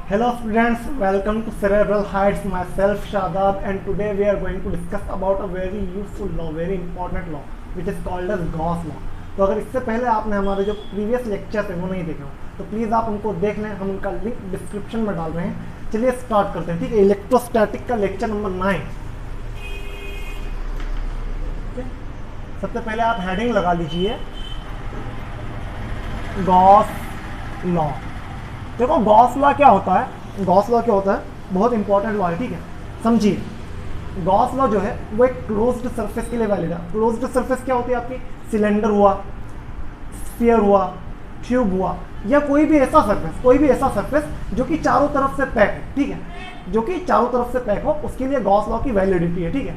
Hello students, welcome to Cerebral Heights. Myself Shadab, and today we are going to discuss about a very useful law, very important law, which is called as Gauss law. तो अगर इससे पहले आपने हमारे जो previous lectures है वो नहीं देखे हो तो प्लीज़ आप उनको देख लें, हम उनका लिंक डिस्क्रिप्शन में डाल रहे हैं। चलिए स्टार्ट करते हैं। ठीक है, इलेक्ट्रोस्टैटिक का लेक्चर नंबर 9। सबसे पहले आप हेडिंग लगा लीजिए गॉस लॉ। देखो गॉस लॉ क्या होता है, गॉस लॉ क्या होता है, बहुत इंपॉर्टेंट लॉ है। ठीक है, समझिए गॉस लॉ जो है वो एक क्लोज्ड सरफेस के लिए वैलिड है। क्लोज्ड सरफेस क्या होती है आपकी, सिलेंडर हुआ, स्फीयर हुआ, ट्यूब हुआ, या कोई भी ऐसा सरफेस जो कि चारों तरफ से पैक हो। ठीक है, जो कि चारों तरफ से पैक हो, उसके लिए गॉस लॉ की वैलिडिटी है। ठीक है,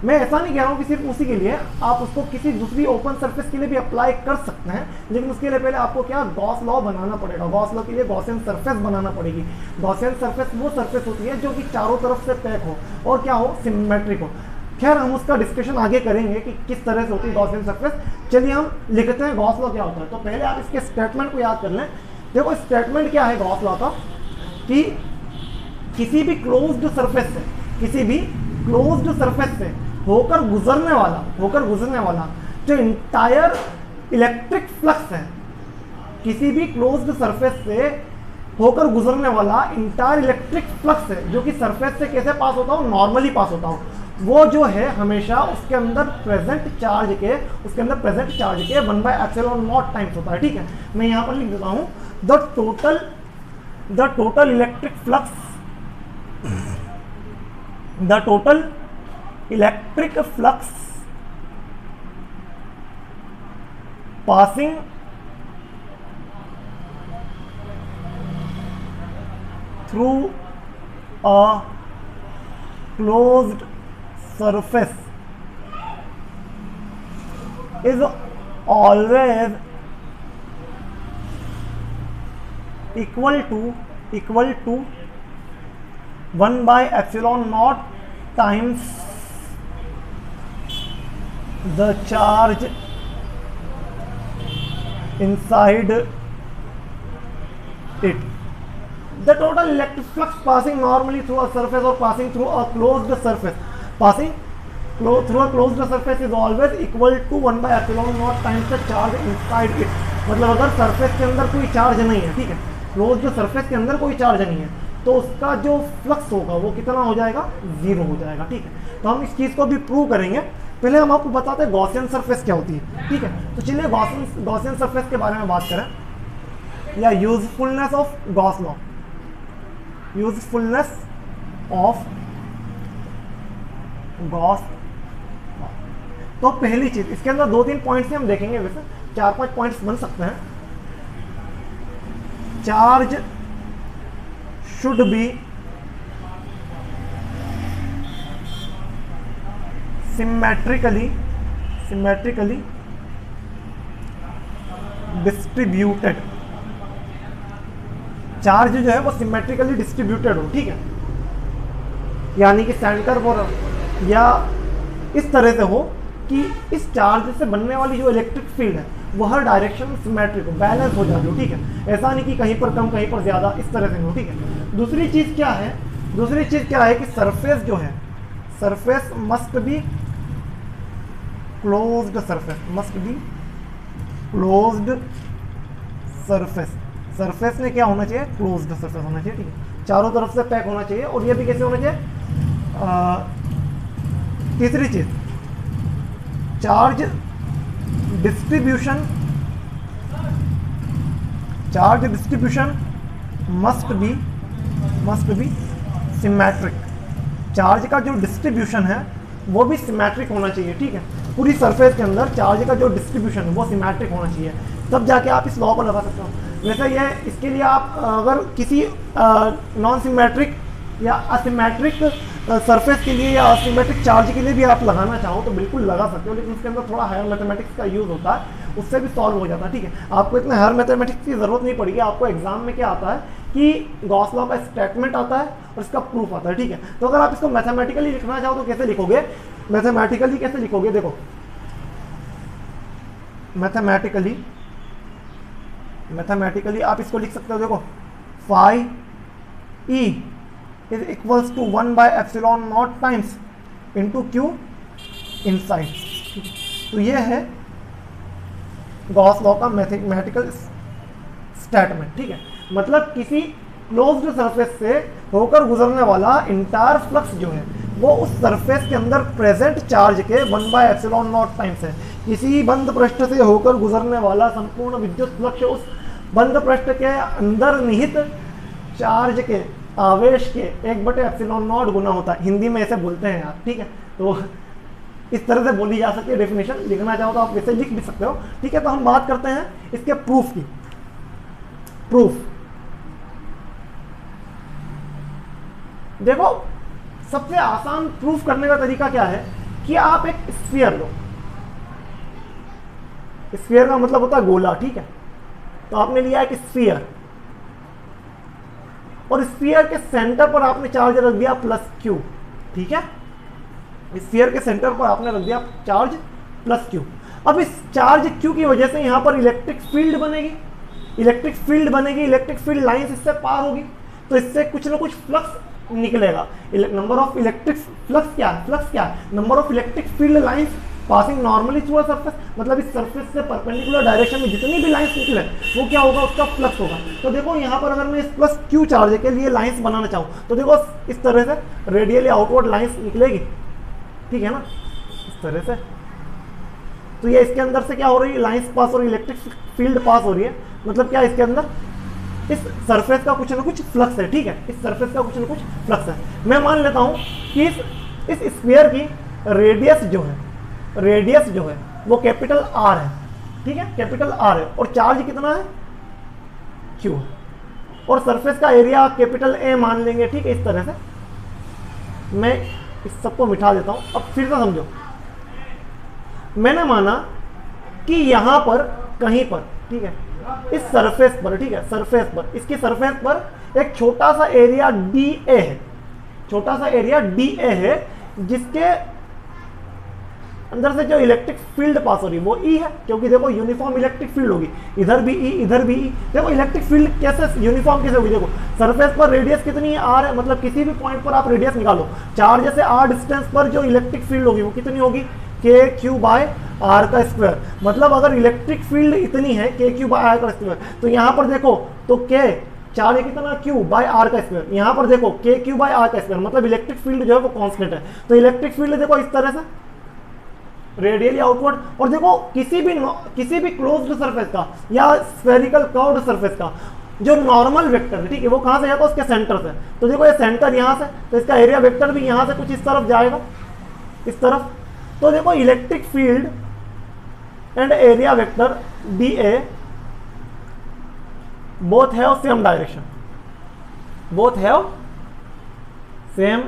मैं ऐसा नहीं कह रहा हूँ कि सिर्फ उसी के लिए, आप उसको किसी दूसरी ओपन सरफेस के लिए भी अप्लाई कर सकते हैं, लेकिन उसके लिए पहले आपको क्या गॉस लॉ बनाना पड़ेगा। गॉस लॉ के लिए गॉसियन सरफेस बनाना पड़ेगी। गॉसियन सरफेस वो सरफेस होती है जो कि चारों तरफ से पैक हो और क्या हो, सिमेट्रिक हो। खैर हम उसका डिस्कशन आगे करेंगे कि किस तरह से होती है गॉसियन सरफेस। चलिए हम लिखते हैं गॉस लॉ क्या होता है। तो पहले आप इसके स्टेटमेंट को याद कर लें। देखो स्टेटमेंट क्या है गॉस लॉ का, कि किसी भी क्लोज्ड सरफेस से होकर गुजरने वाला जो इंटायर इलेक्ट्रिक फ्लक्स है, किसी भी क्लोज्ड सरफेस से होकर गुजरने वाला इंटायर इलेक्ट्रिक फ्लक्स है जो कि सरफेस से कैसे पास होता हो, नॉर्मली पास होता हो, वो जो है हमेशा उसके अंदर प्रेजेंट चार्ज के 1/ε0 टाइम्स होता है। ठीक है, मैं यहां पर लिख देता हूं the total electric flux passing through a closed surface is always equal to 1/ε0 times the charge inside it. The total electric flux passing normally through a surface or passing through a closed surface is always equal to 1/ε0 times the charge inside it. मतलब अगर surface के अंदर कोई charge नहीं है, ठीक है, closed surface के अंदर कोई चार्ज नहीं है, तो उसका जो फ्लक्स होगा वो कितना हो जाएगा, 0 हो जाएगा। ठीक है, तो हम इस चीज़ को भी प्रूव करेंगे। पहले हम आपको बताते हैं गॉसियन सरफेस क्या होती है। ठीक है, तो चलिए गॉसियन सरफेस के बारे में बात करें, या usefulness of Gauss law. Usefulness of Gauss. तो पहली चीज, इसके अंदर 2-3 पॉइंट्स हम देखेंगे, वैसे 4-5 पॉइंट्स बन सकते हैं। Charge should be symmetrically distributed. Charge जो है वो सिमेट्रिकली डिस्ट्रीब्यूटेड हो। ठीक है, यानी कि सेंटर पर या इस तरह से हो कि इस चार्ज से बनने वाली जो इलेक्ट्रिक फील्ड है वो हर डायरेक्शन में सिमेट्रिक हो, बैलेंस हो जाए। ठीक है, ऐसा नहीं कि कहीं पर कम कहीं पर ज्यादा, इस तरह से हो। ठीक है, दूसरी चीज क्या है कि सरफेस जो है, surface must be closed surface. Surface में क्या होना चाहिए, क्लोज्ड सरफेस होना चाहिए। ठीक है, चारों तरफ से पैक होना चाहिए, और ये भी कैसे होना चाहिए। तीसरी चीज, charge distribution must be symmetric. Charge का जो डिस्ट्रीब्यूशन है वो भी सिमेट्रिक होना चाहिए। ठीक है, पूरी सरफेस के अंदर चार्ज का जो डिस्ट्रीब्यूशन है वो सिमेट्रिक होना चाहिए, तब जाके आप इस लॉ को लगा सकते हो। वैसे ये इसके लिए आप अगर किसी नॉन सिमेट्रिक या असिमेट्रिक सरफेस के लिए या असिमेट्रिक चार्ज के लिए भी आप लगाना चाहो तो बिल्कुल लगा सकते हो, लेकिन उसके अंदर थोड़ा हायर मैथमेटिक्स का यूज़ होता है, उससे भी सॉल्व हो जाता है। ठीक है, आपको इतने हायर मैथमेटिक्स की ज़रूरत नहीं पड़ेगी। आपको एग्जाम में क्या आता है कि गॉस लॉ का स्टेटमेंट आता है और इसका प्रूफ आता है। ठीक है, तो अगर आप इसको मैथमेटिकली लिखना चाहो तो कैसे लिखोगे, देखो मैथमेटिकली आप इसको लिख सकते हो। देखो phi E is equals to 1/ε0 times into q inside. तो ये है गॉस लॉ का मैथमेटिकल स्टेटमेंट, ठीक है। मतलब किसी क्लोज्ड सरफेस से होकर गुजरने वाला इंटायर फ्लक्स जो है वो उस सरफेस के अंदर प्रेजेंट चार्ज के 1/ε0 टाइम्स है। किसी बंद पृष्ठ से होकर गुजरने वाला संपूर्ण विद्युत फ्लक्स उस बंद पृष्ठ के अंदर निहित चार्ज के आवेश के 1/ε0 गुना होता है। हिंदी में ऐसे बोलते हैं आप, ठीक है। तो इस तरह से बोली जा सकती है डेफिनेशन। लिखना चाहो तो आप वैसे लिख भी सकते हो, ठीक है। तो हम बात करते हैं इसके प्रूफ की। प्रूफ देखो, सबसे आसान प्रूफ करने का तरीका क्या है कि आप एक स्फीयर लो। स्फीयर का मतलब होता है गोला, ठीक है। तो आपने लिया एक स्फीयर और स्फीयर के सेंटर पर आपने चार्ज रख दिया +q, ठीक है। स्फीयर के सेंटर पर आपने रख दिया चार्ज +q। अब इस चार्ज q की वजह से यहां पर इलेक्ट्रिक फील्ड बनेगी। इलेक्ट्रिक फील्ड बनेगी, इलेक्ट्रिक फील्ड लाइंस इससे पार होगी, तो इससे कुछ ना कुछ फ्लक्स निकलेगा। नंबर ऑफ इलेक्ट्रिक फ्लक्स क्या है? फ्लक्स क्या है? Number of electric field lines passing normally through a surface. मतलब इस सरफेस से परपेंडिकुलर डायरेक्शन में जितनी भी लाइंस निकले वो क्या होगा? उसका फ्लक्स होगा। तो देखो यहाँ पर अगर मैं इस +q चार्ज के लिए लाइंस बनाना चाहूँ तो देखो इस तरह से रेडियली आउटवर्ड लाइंस निकलेगी, ठीक है ना, इस तरह से। तो ये इसके अंदर से क्या हो रही है? लाइंस पास हो रही है, इलेक्ट्रिक फील्ड पास हो रही है। मतलब क्या इसके अंदर इस सरफेस का कुछ ना कुछ फ्लक्स है, ठीक है। इस सरफेस का कुछ ना कुछ फ्लक्स है। मैं मान लेता हूँ कि इस स्फीयर की रेडियस जो है वो कैपिटल R है, ठीक है, कैपिटल R है। और चार्ज कितना है? Q है। और सरफेस का एरिया कैपिटल A मान लेंगे, ठीक है। इस तरह से मैं इस सबको मिटा देता हूँ। अब फिर से समझो, मैंने माना कि यहां पर कहीं पर, ठीक है, इस सरफेस पर, ठीक है, सरफेस पर, इसकी सरफेस पर एक छोटा सा एरिया DA है, छोटा सा एरिया DA है, जिसके अंदर से जो इलेक्ट्रिक फील्ड पास हो रही है वो E है, क्योंकि देखो यूनिफॉर्म इलेक्ट्रिक फील्ड होगी, इधर भी E इधर भी E। देखो इलेक्ट्रिक फील्ड कैसे यूनिफॉर्म कैसे होगी? देखो सरफेस पर रेडियस कितनी है? R है। मतलब किसी भी पॉइंट पर आप रेडियस निकालो, चार्ज से R डिस्टेंस पर जो इलेक्ट्रिक फील्ड होगी वो कितनी होगी? KQ/R का स्क्वायर। मतलब अगर इलेक्ट्रिक फील्ड इतनी है KQ/R का स्क्वायर, तो यहाँ पर देखो तो K चार्ज कितना? Q/R का स्क्वायर। यहाँ पर देखो KQ/R का स्क्वायर, मतलब इलेक्ट्रिक फील्ड जो है वो कांस्टेंट है। तो इलेक्ट्रिक फील्ड देखो इस तरह से रेडियली आउटवर्ड। और देखो किसी भी क्लोज्ड सरफेस का या स्फेरिकल कर्व्ड सरफेस का जो नॉर्मल वेक्टर है, ठीक है, वो कहाँ से जाता है? उसके सेंटर से। तो देखो ये सेंटर यहाँ से, तो इसका एरिया वेक्टर भी यहाँ से कुछ इस तरफ जाएगा, इस तरफ। तो देखो electric field and area vector DA both have same direction, both have same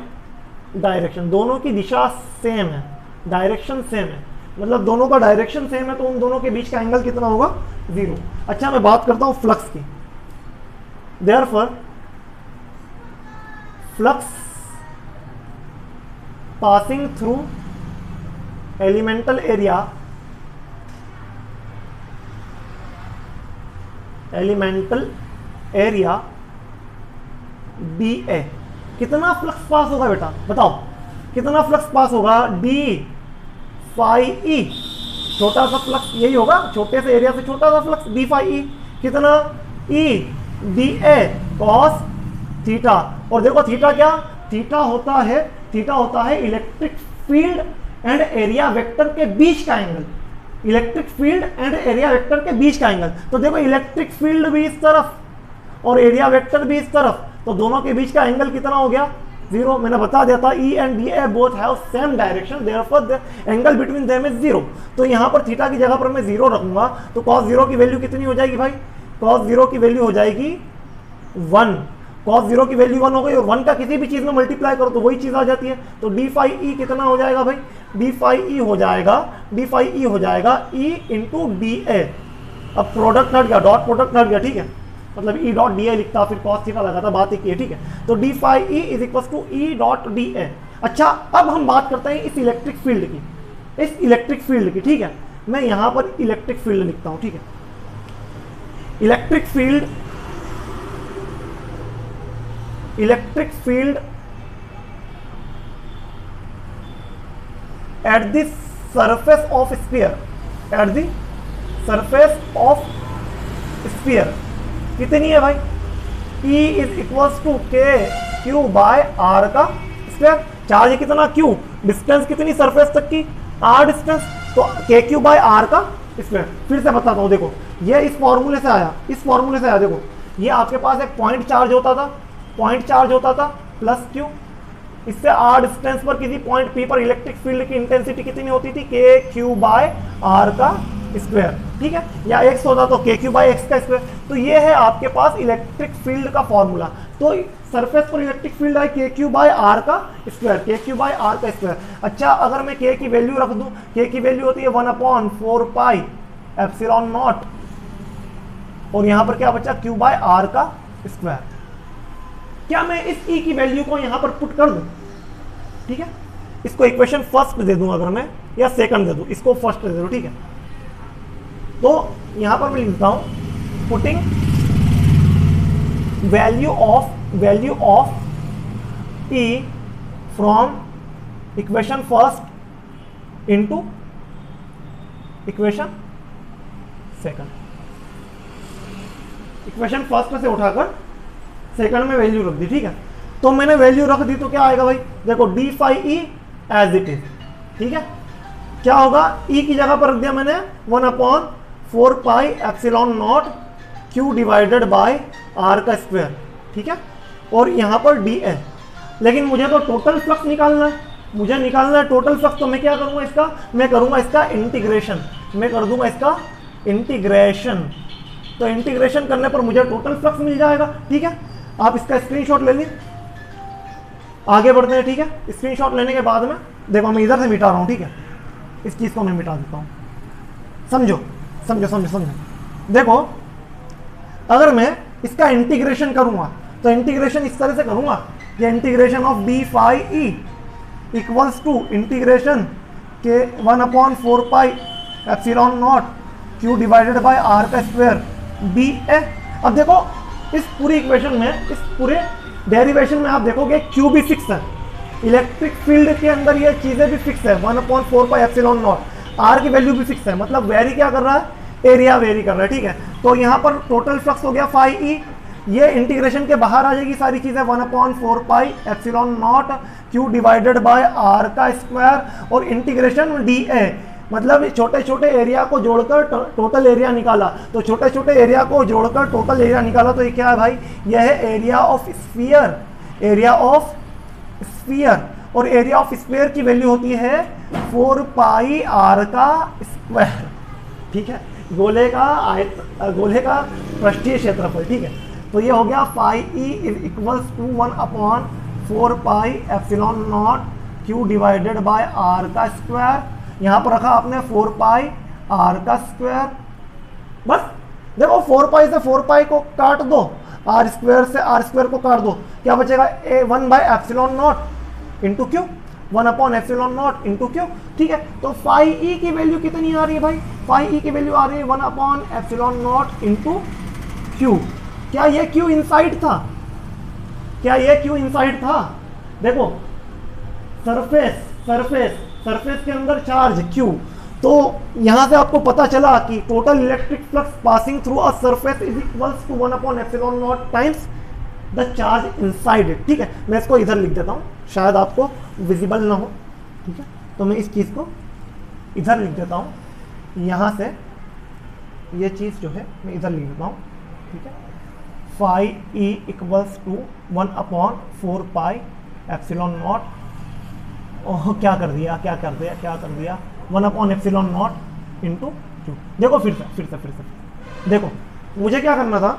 direction. दोनों की दिशा सेम है, डायरेक्शन सेम है। मतलब दोनों का डायरेक्शन सेम है, तो उन दोनों के बीच का एंगल कितना होगा? 0। अच्छा, मैं बात करता हूं फ्लक्स की। Therefore flux passing through elemental area DA, कितना फ्लक्स पास होगा बेटा? बताओ कितना फ्लक्स पास होगा? d∅e, छोटा सा फ्लक्स यही होगा, छोटे से एरिया से छोटा सा फ्लक्स d∅e कितना? E dA cos theta. और देखो थीटा क्या? थीटा होता है electric field and area vector के बीच का angle, electric field and area vector के बीच का एंगल। तो देखो इलेक्ट्रिक फील्ड भी इस तरफ और एरिया वेक्टर भी इस तरफ, तो दोनों के बीच का एंगल कितना हो गया? 0। मैंने बता दिया था E and DA both have same direction, therefore the angle between them is 0। तो यहाँ पर थीटा की जगह पर मैं 0 रखूंगा, तो cos 0 की वैल्यू कितनी हो जाएगी भाई? cos 0 की वैल्यू हो जाएगी 1। cos 0 की वैल्यू 1 हो गई, और 1 का किसी भी चीज में मल्टीप्लाई करो तो वही चीज आ जाती है। तो d∅e कितना हो जाएगा भाई? d∅e हो जाएगा E इंटू DA। अब प्रोडक्ट हट गया, डॉट प्रोडक्ट हट गया, ठीक है। मतलब E डॉट DA लिखता, फिर cos थीटा लगाता, बात एक ही है, ठीक है। तो d∅e is equal to E dot DA। अच्छा, अब हम बात करते हैं इस इलेक्ट्रिक फील्ड की, ठीक है। मैं यहां पर इलेक्ट्रिक फील्ड लिखता हूं, ठीक है। Electric field electric field at the surface of sphere, at the surface of sphere कितनी है भाई? E इज इक्वल्स टू के क्यू बाय आर का स्क्वायर। चार्ज कितना क्यू, डिस्टेंस कितनी सरफेस तक की, आर डिस्टेंस, तो के क्यू बाय आर का स्क्वायर। फिर से बताता हूं, देखो ये इस फॉर्मूले से आया, इस फॉर्मूले से आया। देखो ये आपके पास एक पॉइंट चार्ज होता था, पॉइंट चार्ज होता था प्लस क्यू, इससे आर डिस्टेंस पर किसी पॉइंट पी पर इलेक्ट्रिक फील्ड की इंटेंसिटी कितनी होती थी, के क्यू बाय आर का स्क्वायर, ठीक है, या एक्स होता तो के क्यू बाय एक्स का स्क्वायर। तो ये है आपके पास इलेक्ट्रिक फील्ड का फॉर्मूला। तो सरफेस पर इलेक्ट्रिक फील्ड है के क्यू बाय आर का स्क्वायर, के क्यू बाय आर का स्क्वायर। अच्छा अगर मैं के की वैल्यू रख दूं, के की वैल्यू होती है 1/4 पाई एप्सिलॉन नॉट, और यहां पर क्या बचा, क्यू बाय आर का स्क्वायर। क्या मैं इस ई की वैल्यू को यहां पर पुट कर दूं? ठीक है, इसको इक्वेशन फर्स्ट दे दूं अगर मैं, या सेकंड दे दूं, इसको फर्स्ट दे दूं, ठीक है। तो यहां पर मैं लिखता हूं putting value of E from equation first into equation second. Equation first में से उठाकर सेकंड में वैल्यू रख दी, ठीक है। तो मैंने वैल्यू रख दी तो क्या आएगा भाई, देखो d phi E as it is, ठीक है। क्या होगा, ई की जगह पर रख दिया मैंने 1/4 pi epsilon naught Q divided by r का स्क्वायर, ठीक है। और यहां पर डी ए, लेकिन मुझे तो टोटल फ्लक्स निकालना है, मुझे निकालना है टोटल फ्लक्स। तो मैं क्या करूंगा इसका, मैं करूंगा इसका इंटीग्रेशन, मैं कर दूंगा इसका इंटीग्रेशन। तो इंटीग्रेशन करने पर मुझे टोटल फ्लक्स मिल जाएगा, ठीक है। आप इसका स्क्रीनशॉट ले लीजिए, आगे बढ़ते हैं, ठीक है। स्क्रीनशॉट लेने के बाद में देखो मैं इधर से मिटा रहा हूं, ठीक है, इस चीज को मैं मिटा देता हूं। समझो समझो समझो समझो, देखो अगर मैं इसका इंटीग्रेशन करूंगा तो इंटीग्रेशन इस तरह से करूंगा, ये integration of d phi E equals to integration के 1/4 pi epsilon naught Q divided by r का स्क्वायर डी ए। अब देखो इस पूरी इक्वेशन में, इस पूरे डेरिवेशन में आप देखोगे क्यू भी फिक्स है, इलेक्ट्रिक फील्ड के अंदर ये चीजें भी फिक्स है, 1/4 पाई एप्सिलॉन नॉट, आर की वैल्यू भी फिक्स है, मतलब वेरी क्या कर रहा है, एरिया वेरी कर रहा है, ठीक है। तो यहाँ पर टोटल फ्लक्स हो गया फाई ई, ये इंटीग्रेशन के बाहर आ जाएगी सारी चीजें, 1/4 pi epsilon naught Q divided by r का स्क्वायर, और इंटीग्रेशन डी ए, मतलब छोटे छोटे एरिया को जोड़कर टोटल एरिया निकाला। तो छोटे छोटे एरिया को जोड़कर टोटल एरिया निकाला, तो ये क्या है भाई, यह है area of sphere, area of sphere. और एरिया ऑफ स्फीयर की वैल्यू होती है 4 पाई आर का स्क्वायर, ठीक है, गोले का पृष्ठीय क्षेत्रफल, ठीक है। तो ये हो गया phi E is equals to 1/4 pi epsilon naught Q divided by r का स्क्वायर। यहां पर रखा आपने 4 पाई आर का स्क्वायर, बस देखो 4 पाई से 4 पाई को काट दो, आर स्क्वायर से आर स्क्वायर को काट दो, क्या बचेगा, ए epsilon not into q, epsilon not into q, ठीक है। तो फाई ई की वैल्यू कितनी आ रही है भाई, फाई ई की वैल्यू आ रही है 1/एप्सिलॉन नॉट इंटू क्यू। क्या ये क्यू इनसाइड था, क्या ये क्यू इनसाइड था, देखो सरफेस के अंदर चार्ज क्यू, तो यहां से आपको पता चला कि total electric flux passing through a surface is equals to epsilon not times the charge inside it, ठीक है। मैं इसको इधर लिख देता हूं, शायद आपको विजिबल ना हो, ठीक है। तो मैं इस चीज को इधर लिख देता हूं, यहां से ये चीज जो है मैं इधर लिख देता हूं, ठीक है। Phi E equals to 1/4 pi epsilon not, oh क्या कर दिया 1/एप्सिलॉन नॉट इंटू क्यू। देखो फिर से देखो, मुझे क्या करना था,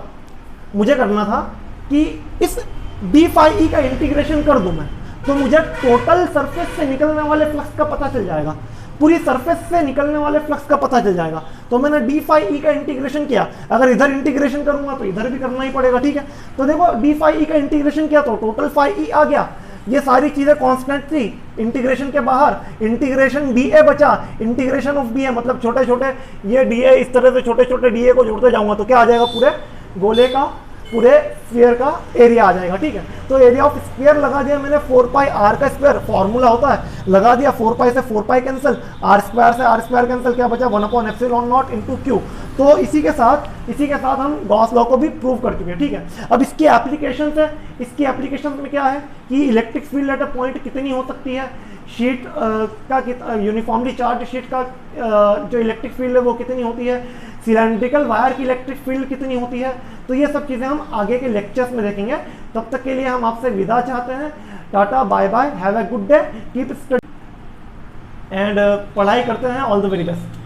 मुझे करना था कि इस डी फाई ई का इंटीग्रेशन कर दूं मैं, तो मुझे टोटल सरफेस से निकलने वाले फ्लक्स का पता चल जाएगा, पूरी सरफेस से निकलने वाले फ्लक्स का पता चल जाएगा। तो मैंने डी फाई ई का इंटीग्रेशन किया, अगर इधर इंटीग्रेशन करूंगा तो इधर भी करना ही पड़ेगा, ठीक है। तो देखो डी फाई ई का इंटीग्रेशन किया तो टोटल फाई ई आ गया, ये सारी चीजें कांस्टेंट थी इंटीग्रेशन के बाहर, इंटीग्रेशन डी ए बचा, इंटीग्रेशन ऑफ डी ए, मतलब छोटे छोटे ये डी ए, इस तरह से छोटे छोटे डी ए को जोड़ते जाऊंगा तो क्या आ जाएगा, पूरे गोले का पूरे स्फीयर का एरिया आ जाएगा, ठीक है। तो एरिया ऑफ स्फीयर लगा दिया मैंने 4 पाई आर का स्क्वायर, फॉर्मूला होता है, लगा दिया 4 पाई से 4 पाई कैंसिल, आर स्क्वायर से आर स्क्वायर कैंसिल, क्या बचा 1/ε0 इंटू क्यू। तो इसी के साथ हम गॉस लॉ को भी प्रूव कर चुके हैं, ठीक है। अब इसकी एप्लीकेशन है, इसकी एप्लीकेशन में क्या है कि electric field at a point कितनी हो सकती है, शीट का यूनिफॉर्मली चार्ज शीट का जो इलेक्ट्रिक फील्ड है वो कितनी होती है, सिलेंड्रिकल वायर की इलेक्ट्रिक फील्ड कितनी होती है। तो ये सब चीज़ें हम आगे के लेक्चर्स में देखेंगे। तब तक के लिए हम आपसे विदा चाहते हैं। Tata, bye bye, have a good day, keep study and पढ़ाई करते हैं। All the very best.